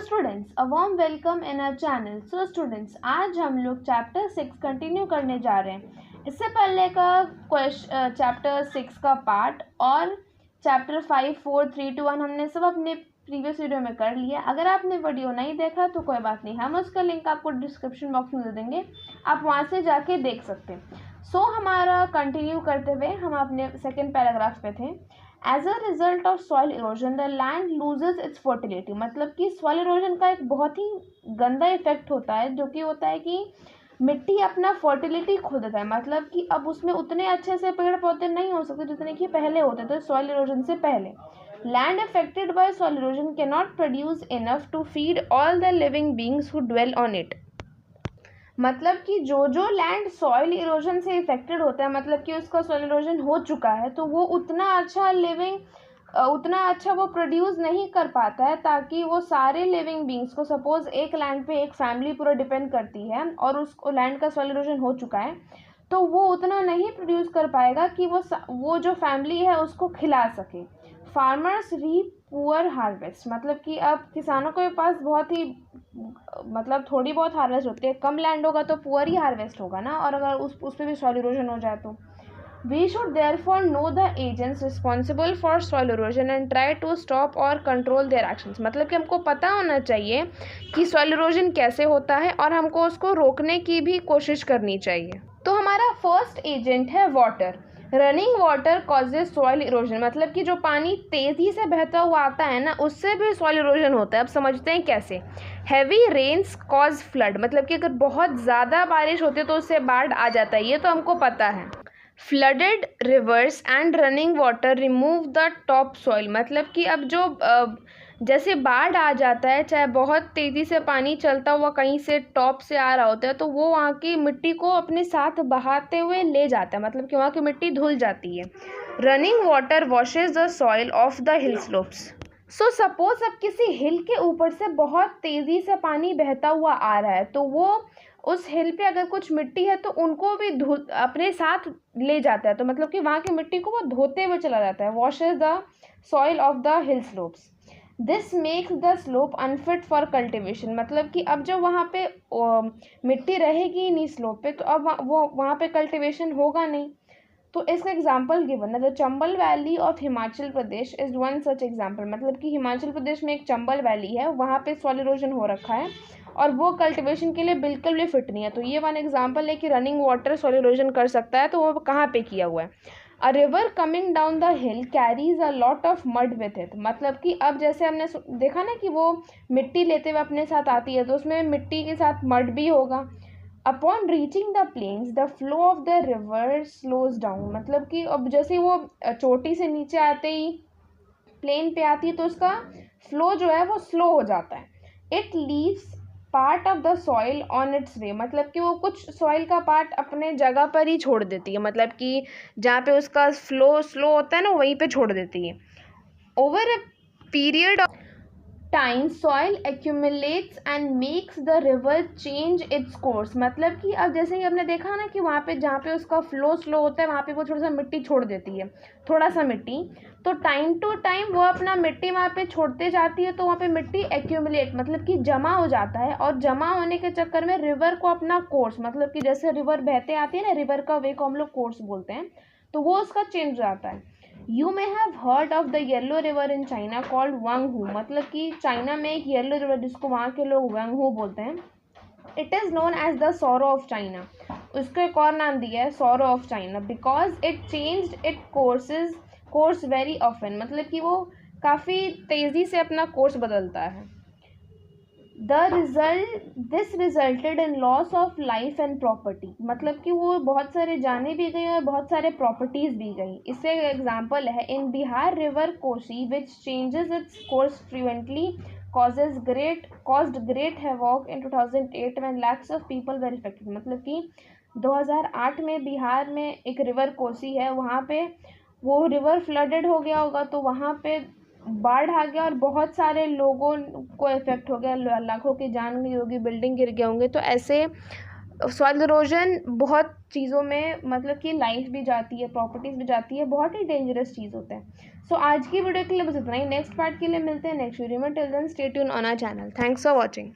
Students, a warm welcome in our channel. So students, आज हम लोग चैप्टर 6 कंटिन्यू करने जा रहे हैं। इससे पहले का चैप्टर 6 का पार्ट और चैप्टर 5, 4, 3, 2, 1 हमने सब अपने प्रीवियस वीडियो में कर लिया। अगर आपने वीडियो नहीं देखा तो कोई बात नहीं, हम उसका लिंक आपको डिस्क्रिप्शन बॉक्स में दे देंगे, आप वहाँ से जाके देख सकते हैं। हमारा कंटिन्यू करते हुए हम अपने सेकेंड पैराग्राफ पे थे। As a result of soil erosion the land loses its fertility. मतलब कि सॉइल इरोजन का एक बहुत ही गंदा इफेक्ट होता है, जो कि होता है कि मिट्टी अपना फर्टिलिटी खो देता है। मतलब कि अब उसमें उतने अच्छे से पेड़ पौधे नहीं हो सकते जितने कि पहले होते थे सॉइल इरोजन से पहले। Land affected by soil erosion cannot produce enough to feed all the living beings who dwell on it. मतलब कि जो लैंड सॉइल इरोजन से इफेक्टेड होता है, मतलब कि उसका सॉइल इरोजन हो चुका है, तो वो उतना अच्छा वो प्रोड्यूस नहीं कर पाता है ताकि वो सारे लिविंग बींग्स को, सपोज एक लैंड पे एक फैमिली पूरा डिपेंड करती है और उस लैंड का सॉइल इरोजन हो चुका है, तो वो उतना नहीं प्रोड्यूस कर पाएगा कि वो जो फैमिली है उसको खिला सके। Farmers reap poor harvest. मतलब कि अब किसानों के पास बहुत ही मतलब थोड़ी बहुत हार्वेस्ट होती है, कम लैंड होगा तो पुअर ही हार्वेस्ट होगा ना, और अगर उस पर भी सॉइल इरोजन हो जाए तो we should therefore know the agents responsible for soil erosion and try to stop और कंट्रोल देयर एक्शंस। मतलब कि हमको पता होना चाहिए कि सॉइल इरोजन कैसे होता है और हमको उसको रोकने की भी कोशिश करनी चाहिए। तो हमारा फर्स्ट एजेंट है water. Running water causes soil erosion. मतलब कि जो पानी तेज़ी से बहता हुआ आता है ना, उससे भी सॉइल इरोजन होता है। अब समझते हैं कैसे। Heavy rains cause flood. मतलब कि अगर बहुत ज़्यादा बारिश होती है तो उससे बाढ़ आ जाता है, ये तो हमको पता है। Flooded reverse and running water remove the top soil. मतलब कि अब जो जैसे बाढ़ आ जाता है, चाहे बहुत तेज़ी से पानी चलता हुआ कहीं से टॉप से आ रहा होता है, तो वो वहाँ की मिट्टी को अपने साथ बहाते हुए ले जाता है। मतलब कि वहाँ की मिट्टी धुल जाती है। Running water washes the soil of the hill slopes. Suppose अब किसी हिल के ऊपर से बहुत तेज़ी से पानी बहता हुआ आ रहा है, तो वो उस हिल पे अगर कुछ मिट्टी है तो उनको भी अपने साथ ले जाता है। तो मतलब कि वहाँ की मिट्टी को वो धोते हुए चला जाता है। Washes the soil of the hill slopes. This makes the slope unfit for cultivation. मतलब कि अब जो वहाँ पे मिट्टी रहेगी नहीं स्लोप पे, तो अब वो वहाँ पे कल्टिवेशन होगा नहीं। तो इसका एग्जाम्पल गिवन है, the Chambal valley of Himachal Pradesh is one such example. मतलब कि हिमाचल प्रदेश में एक चंबल वैली है, वहाँ पे सॉइल इरोजन हो रखा है और वो कल्टिवेशन के लिए बिल्कुल भी फिट नहीं है। तो ये वन एग्जाम्पल है कि रनिंग वाटर सॉइल इरोजन कर सकता है, तो वो कहाँ पे किया हुआ है। A river coming down the hill carries a lot of mud with it. मतलब कि अब जैसे हमने देखा ना कि वो मिट्टी लेते हुए अपने साथ आती है, तो उसमें मिट्टी के साथ मड भी होगा। Upon reaching the plains the flow of the river slows down. मतलब कि अब जैसे वो चोटी से नीचे आते ही प्लेन पे आती है तो उसका फ्लो जो है वो स्लो हो जाता है। It leaves part of the soil on its way. मतलब कि वो कुछ सॉइल का पार्ट अपने जगह पर ही छोड़ देती है। मतलब कि जहाँ पे उसका फ्लो स्लो होता है ना, वहीं पे छोड़ देती है। Over a period of time soil accumulates and makes the river change its course. मतलब कि अब जैसे कि आपने देखा ना कि वहाँ पे जहाँ पे उसका फ्लो स्लो होता है वहाँ पे वो थोड़ा सा मिट्टी छोड़ देती है, थोड़ा सा मिट्टी। तो टाइम टू टाइम वो अपना मिट्टी वहाँ पे छोड़ते जाती है, तो वहाँ पे मिट्टी एक्यूमुलेट मतलब कि जमा हो जाता है, और जमा होने के चक्कर में रिवर को अपना कोर्स, मतलब कि जैसे रिवर बहते आती है ना, रिवर का वे को हम लोग कोर्स बोलते हैं, तो वो उसका चेंज हो जाता है। You may have heard of the yellow river in China called Huang Ho. मतलब कि चाइना में एक येलो रिवर जिसको वहाँ के लोग वांगहू बोलते हैं। It is known as the sorrow of China. उसको एक और नाम दिया है sorrow of China, because it changed its course very often. मतलब कि वो काफ़ी तेज़ी से अपना कोर्स बदलता है। This resulted in loss of life and property. मतलब कि वो बहुत सारे जाने भी गई और बहुत सारे प्रॉपर्टीज भी गई। इससे एग्जाम्पल है in Bihar river Kosi which changes its course frequently caused great havoc in 2008 when lakhs of people were affected। मतलब कि 2008 में बिहार में एक रिवर कोसी है, वहाँ पे वो रिवर फ्लडेड हो गया होगा, तो वहाँ पे बाढ़ आ गया और बहुत सारे लोगों को इफेक्ट हो गया, लाखों की जान गई होगी, बिल्डिंग गिर गए होंगे। तो ऐसे सॉइल इरोजन बहुत चीज़ों में मतलब कि लाइफ भी जाती है, प्रॉपर्टीज़ भी जाती है, बहुत ही डेंजरस चीज़ होता है। सो आज की वीडियो के लिए बस इतना ही। नेक्स्ट पार्ट के लिए मिलते हैं नेक्स्ट वीडियो में। Till then stay tune on our channel. Thanks for watching.